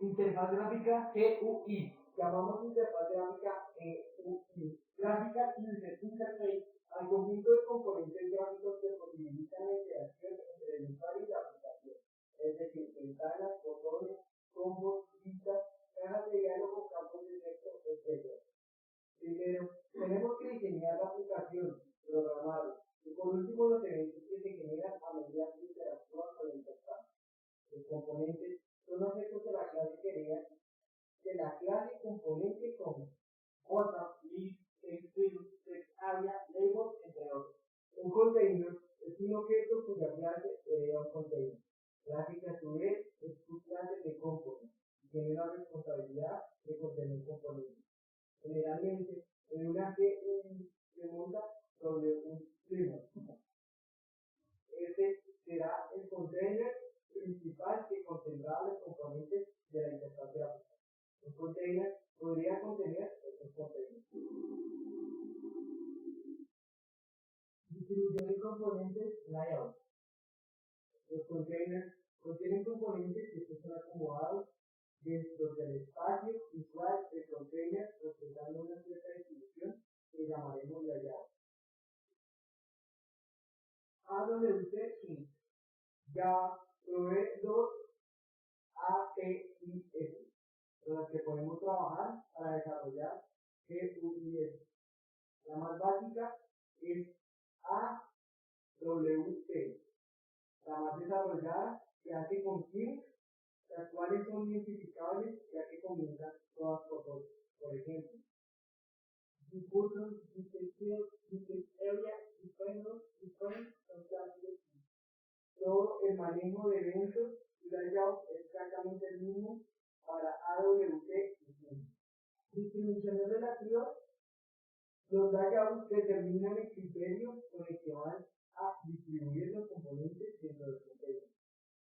Interfaz gráfica GUI. Llamamos interfaz gráfica GUI. Gráfica User Interface al conjunto de componentes gráficos que posibilitan la interacción entre el usuario y la aplicación. Es decir, ventanas, botones, combos, listas, cajas de diálogo, campos de texto, etc. Primero, tenemos que diseñar la aplicación, programarla. Y por último, los eventos que se generan a medida que interactúan con la interfaz. Los componentes son objetos de la clase componente como WhatsApp, list, textfield, textarea, label, entre otros. Un container es un objeto cuya clase hereda un container. Clase que a su vez es su clase de componente y tiene la responsabilidad de contener componentes. Generalmente, en una GUI se monta sobre un framework. Este será el container principal que contendrá los componentes de la interfaz gráfica. Un container podría contener estos containers. Distribución de componentes layout. Los containers contienen componentes que son acomodados dentro del espacio visual del container, respetando una cierta distribución que llamaremos layout. AWS Inc. Ya provee dos APIs con las que podemos trabajar para desarrollar GUIs. La más básica es AWT, la más desarrollada se hace con King, las cuales son identificables ya que comienzan todas por dos. Por ejemplo, Diffusion, Differential, Different Area, Different son clases de King. Todo el manejo de eventos y layout es exactamente el mismo para AWT y King. Distribuciones relativas. Los layouts determinan el criterio con el que van a distribuir los componentes dentro del container.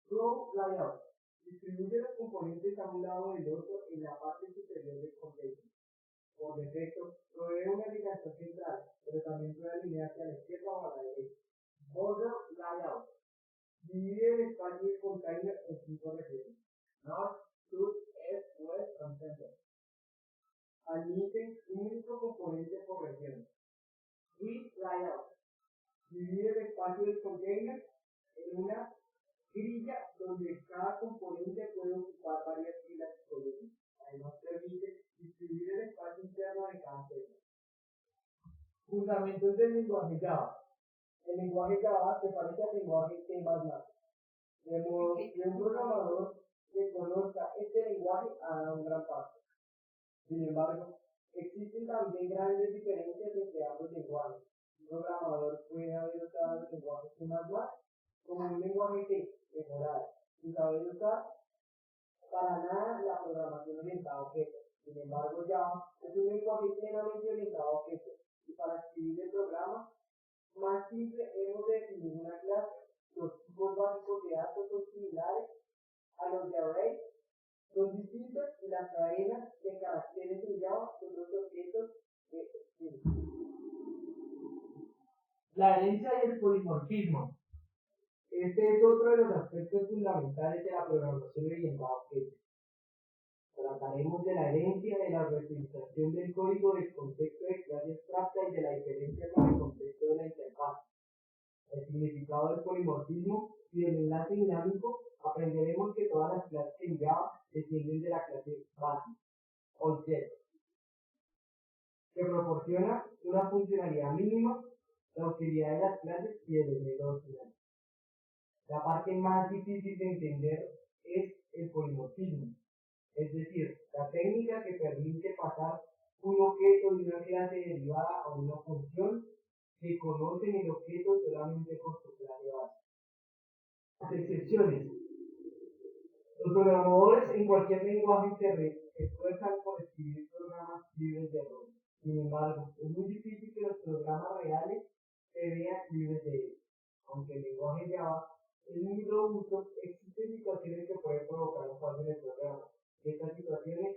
Row layout. Distribuye los componentes a un lado del otro en la parte superior del container. Por defecto, provee una alineación central, pero también puede alinearse a la izquierda o a la derecha. Border layout. Divide el espacio del container en 5 regiones: North, South, East, West y Center. Admite un único componente por región. Grid layout. Divide el espacio del container en una grilla donde cada componente puede ocupar varias filas y columnas. Además permite distribuir el espacio interno de cada celda. Fundamentos del lenguaje Java. El lenguaje Java se parece al lenguaje C++, de modo que un programador que conozca este lenguaje hará un gran paso. Sin embargo, existen también grandes diferencias entre ambos lenguajes. Un programador puede haber usado el lenguaje C++ como un lenguaje C mejorado, sin saber usar para nada la programación orientada a objetos. Sin embargo, Java es un lenguaje plenamente orientado a objetos, y para escribir el programa más simple hemos de definir una clase. Los tipos básicos de datos son similares a los de array, son distintos y las cadenas de caracteres en Java son los objetos de string. La herencia y el polimorfismo. Este es otro de los aspectos fundamentales de la programación orientada a objetos. Trataremos de la herencia, de la reutilización del código, del concepto de clase abstracta y de la diferencia con el concepto de la interfaz. El significado del polimorfismo y del enlace dinámico. Aprenderemos que todas las clases en Java descienden de la clase base, Object, que proporciona una funcionalidad mínima, la utilidad de las clases y el elemento final. La parte más difícil de entender es el polimorfismo, es decir, la técnica que permite pasar un objeto de una clase derivada a una función que conoce el objeto solamente por su clase base. Las excepciones. Los programadores en cualquier lenguaje se esfuerzan por escribir programas libres de errores. Sin embargo, es muy difícil que los programas reales se vean libres de ellos. Aunque el lenguaje Java es muy robusto, existen situaciones que pueden provocar un fallo en el programa. Estas situaciones